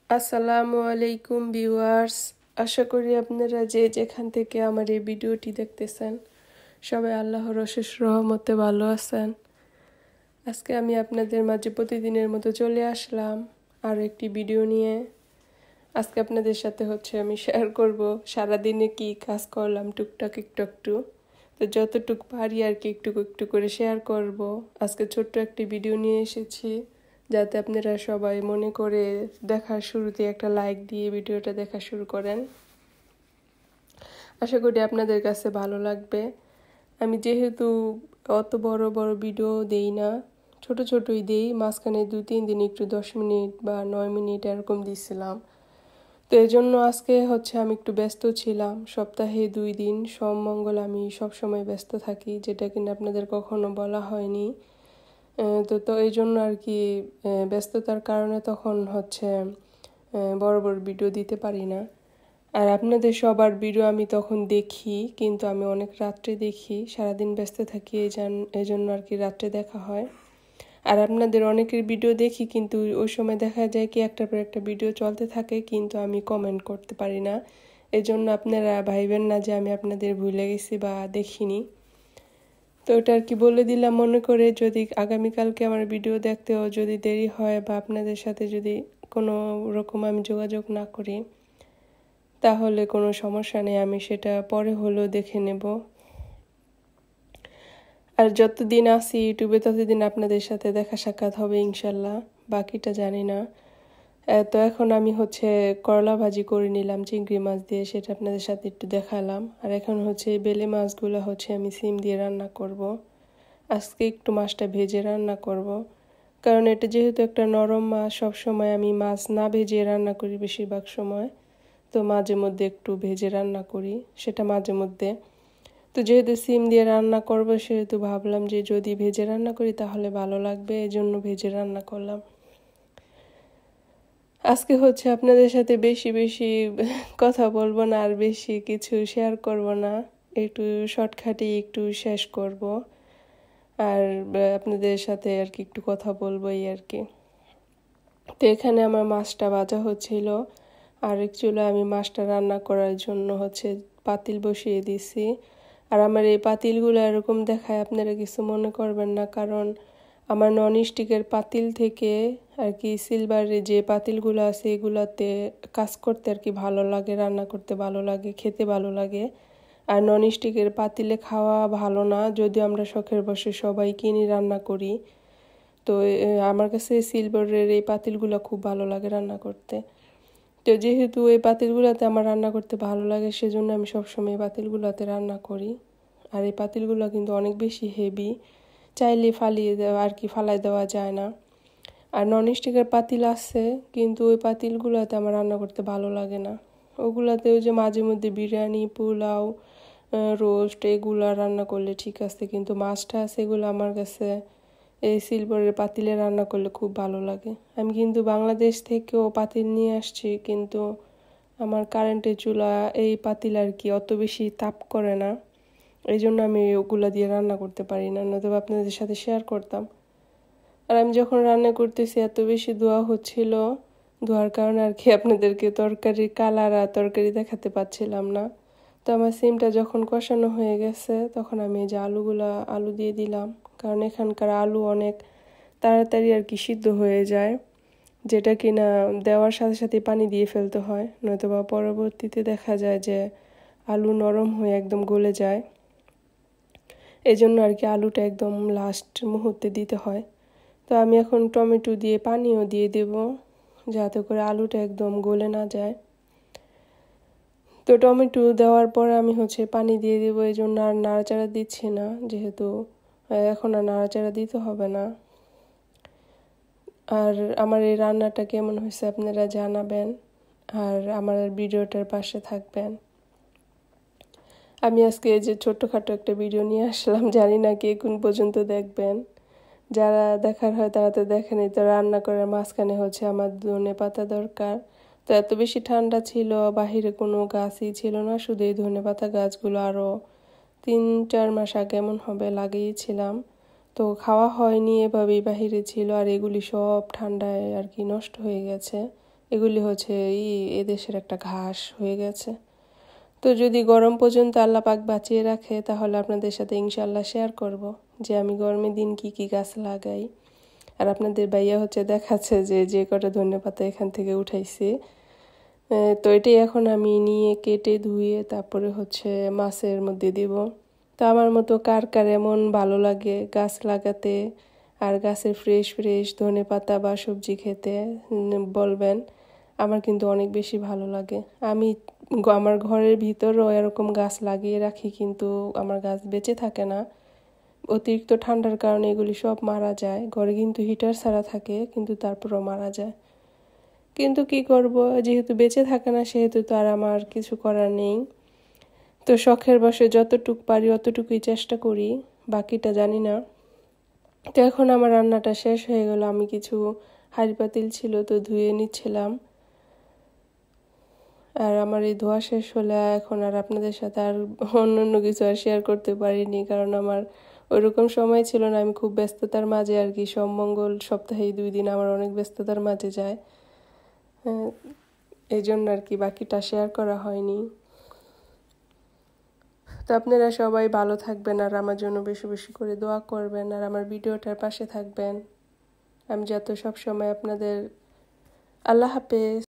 আসসালামু আলাইকুম ভিউয়ার্স। আশা করি আপনারা যে যেখান থেকে আমার এই ভিডিওটি দেখতেছেন সবাই আল্লাহর অশেষ রহমতে ভালো আছেন। আজকে আমি আপনাদের মাঝে প্রতিদিনের মতো চলে আসলাম আর একটি ভিডিও নিয়ে। আজকে আপনাদের সাথে আমি শেয়ার করব সারাদিনে কি কাজ করলাম, টুকটাক একটু তো যতটুকু পারি আর কি একটু একটু করে শেয়ার করব। আজকে ছোট্ট একটি ভিডিও নিয়ে এসেছি যাতে আপনারা সবাই মনে করে দেখার শুরুতে একটা লাইক দিয়ে ভিডিওটা দেখা শুরু করেন। আশা করি আপনাদের কাছে ভালো লাগবে। আমি যেহেতু অত বড় বড় ভিডিও দেই না, ছোটই দেই, মাঝখানে 2-3 দিন একটু 10 মিনিট বা 9 মিনিট এরকম দিছিলাম। তো এই জন্য আজকে আমি একটু ব্যস্ত ছিলাম। সপ্তাহে 2 দিন সোম মঙ্গল আমি সবসময় ব্যস্ত থাকি, যেটা কিনা আপনাদের কখনো বলা হয়নি। তো এই জন্য আর কি ব্যস্ততার কারণে তখন বড় বড় ভিডিও দিতে পারি না। আর আপনাদের সবার ভিডিও আমি তখন দেখি, কিন্তু আমি অনেক রাত্রে দেখি, সারাদিন ব্যস্ত থাকি, এই জন্য আর কি রাত্রে দেখা হয়। আর আপনাদের অনেকের ভিডিও দেখি, কিন্তু ওই সময় দেখা যায় কি একটার পর একটা ভিডিও চলতে থাকে, কিন্তু আমি কমেন্ট করতে পারি না। এই জন্য আপনারা ভাইবেন না যে আমি আপনাদের ভুলে গেছি বা দেখিনি। তো ওটা আর কি বলে দিলাম মনে করে, যদি আগামীকালকে আমার ভিডিও দেখতেও যদি দেরি হয় বা আপনাদের সাথে যদি কোনো রকম আমি যোগাযোগ না করি, তাহলে কোনো সমস্যা নেই, আমি সেটা পরে হলেও দেখে নেব। আর যতদিন আসি ইউটিউবে ততদিন আপনাদের সাথে দেখা সাক্ষাৎ হবে ইনশাল্লাহ, বাকিটা জানি না। তো এখন আমি করলা ভাজি করে নিলাম চিংড়ি মাছ দিয়ে, সেটা আপনাদের সাথে একটু দেখালাম। আর এখন এই বেলে মাছগুলো আমি সিম দিয়ে রান্না করব। আজকে একটু মাছটা ভেজে রান্না করব, কারণ এটা যেহেতু একটা নরম মাছ, সবসময় আমি মাছ না ভেজে রান্না করি বেশিরভাগ সময়। তো মাঝে মধ্যে একটু ভেজে রান্না করি, সেটা মাঝে মধ্যে। তো যেহেতু সিম দিয়ে রান্না করব, সেহেতু ভাবলাম যে যদি ভেজে রান্না করি তাহলে ভালো লাগবে, এই জন্য ভেজে রান্না করলাম। আজকে আপনাদের সাথে বেশি বেশি কথা বলবো না, আর বেশি কিছু শেয়ার করব না, একটু শর্টকাটে একটু শেষ করব। আর আপনাদের সাথে আর কি একটু কথা বলবো এই আর কি। তো এখানে আমার মাছটা ভাজা হচ্ছিল, আর এক চুলায় আমি মাছটা রান্না করার জন্য পাতিল বসিয়ে দিছি। আর আমার এই পাতিলগুলো এরকম দেখায়, আপনারা কিছু মনে করবেন না, কারণ আমার নন স্টিকের পাতিল থেকে আর কি সিলভারের যে পাতিলগুলো আছে এগুলাতে কাজ করতে আর কি ভালো লাগে, রান্না করতে ভালো লাগে, খেতে ভালো লাগে। আর নন স্টিকের পাতিলে খাওয়া ভালো না, যদিও আমরা শখের বশে সবাই কিনে রান্না করি। তো আমার কাছে সিলভারের এই পাতিলগুলো খুব ভালো লাগে রান্না করতে। তো যেহেতু এই পাতিলগুলোতে আমার রান্না করতে ভালো লাগে, সেজন্য আমি সবসময় এই পাতিলগুলোতে রান্না করি। আর এই পাতিলগুলো কিন্তু অনেক বেশি হেভি, চাইলে ফালাই দেওয়া যায় না। আর ননস্টিকের পাতিল আছে, কিন্তু ওই পাতিলগুলোতে আমার রান্না করতে ভালো লাগে না। ওগুলাতে ওই যে মাঝে মধ্যে বিরিয়ানি, পোলাও, রোস্ট এগুলা রান্না করলে ঠিক আছে, কিন্তু মাছটা আছে এগুলো আমার কাছে এই সিলভারের পাতিলে রান্না করলে খুব ভালো লাগে। আমি কিন্তু বাংলাদেশ থেকেও পাতিল নিয়ে আসছি, কিন্তু আমার কারেন্টের চুলা এই পাতিল আর কি অত বেশি তাপ করে না, এই জন্য আমি ওগুলা দিয়ে রান্না করতে পারি না, নয়তো আপনাদের সাথে শেয়ার করতাম। আর আমি যখন রান্না করতেছি এত বেশি ধোঁয়া হচ্ছিল, ধোঁয়ার কারণে আর কি আপনাদেরকে তরকারির কালার আর তরকারি দেখাতে পাচ্ছিলাম না। তো আমার সিমটা যখন কষানো হয়ে গেছে, তখন আমি এই যে আলু দিয়ে দিলাম, কারণ এখানকার আলু অনেক তাড়াতাড়ি আর কি সিদ্ধ হয়ে যায়, যেটা কিনা দেওয়ার সাথে সাথে পানি দিয়ে ফেলতে হয়, নয়তোবা পরবর্তীতে দেখা যায় যে আলু নরম হয়ে একদম গলে যায়। এই জন্য আর কি আলুটা একদম লাস্ট মুহূর্তে দিতে হয়। তো আমি এখন টমেটো দিয়ে পানিও দিয়ে দেব, যাতে করে আলুটা একদম গলে না যায়। তো টমেটো দেওয়ার পর আমি পানি দিয়ে দেবো, এই জন্য আর নাড়াচাড়া দিচ্ছি না, যেহেতু এখন আর নাড়াচাড়া দিতে হবে না। আর আমার এই রান্নাটা কেমন হয়েছে আপনারা জানাবেন, আর আমার ভিডিওটার পাশে থাকবেন। আমি আজকে এই যে ছোট্টখাটো একটা ভিডিও নিয়ে আসলাম, জানি না কে কোন পর্যন্ত দেখবেন। যারা দেখার হয় তারা তো দেখেনি। তো রান্না করার মাঝখানে আমার ধনেপাতা দরকার। তো এত বেশি ঠান্ডা ছিল, বাহিরে কোনো গাছই ছিল না, শুধু এই ধনেপাতা গাছগুলো আরও 3-4 মাস আগে এমন হবে লাগিয়েছিলাম। তো খাওয়া হয়নি, এভাবেই বাহিরে ছিল, আর এগুলি সব ঠান্ডায় আর কি নষ্ট হয়ে গেছে, এগুলি হচ্ছে এদেশের একটা ঘাস হয়ে গেছে। তো যদি গরম পর্যন্ত আল্লাহ পাক বাঁচিয়ে রাখে তাহলে আপনাদের সাথে ইনশাল্লাহ শেয়ার করব যে আমি গরমের দিন কি কি গাছ লাগাই। আর আপনাদের ভাইয়া হচ্ছে দেখাচ্ছে যে কটা ধনেপাতা এখান থেকে উঠাইছি। তো এটাই এখন আমি নিয়ে কেটে ধুয়ে তারপরে হচ্ছে মাছের মধ্যে দিব। তো আমার মতো কার কার এমন ভালো লাগে গাছ লাগাতে আর গাছের ফ্রেশ ফ্রেশ ধনেপাতা বা সবজি খেতে বলবেন। আমার কিন্তু অনেক বেশি ভালো লাগে। আমি আমার ঘরের ভিতরেও এরকম গাছ লাগিয়ে রাখি, কিন্তু আমার গাছ বেঁচে থাকে না। অতিরিক্ত ঠান্ডার কারণে এগুলি সব মারা যায়। ঘরে কিন্তু হিটার ছাড়া থাকে, কিন্তু তারপরও মারা যায়। কিন্তু কি করব, যেহেতু বেঁচে থাকে না সেহেতু তো আর আমার কিছু করার নেই। তো শখের বশে যতটুকু পারি অতটুকুই চেষ্টা করি, বাকিটা জানি না। তো এখন আমার রান্নাটা শেষ হয়ে গেল। আমি কিছু হাঁড়ি পাতিল ছিল তো ধুয়ে নিচ্ছিলাম। আর আমার এই ধোয়া শেষ হলে এখন আর আপনাদের সাথে আর অন্য কিছু আর শেয়ার করতে পারিনি, কারণ আমার ওইরকম সময় ছিল না। আমি খুব ব্যস্ততার মাঝে আর কি, সোম মঙ্গল সপ্তাহে 2 দিন আমার অনেক ব্যস্ততার মাঝে যায়। এই জন্য আর কি বাকিটা শেয়ার করা হয়নি। তো আপনারা সবাই ভালো থাকবেন আর আমার জন্য বেশি বেশি করে দোয়া করবেন আর আমার ভিডিওটার পাশে থাকবেন। আমি যাতে সব সময় আপনাদের। আল্লাহ হাফেজ।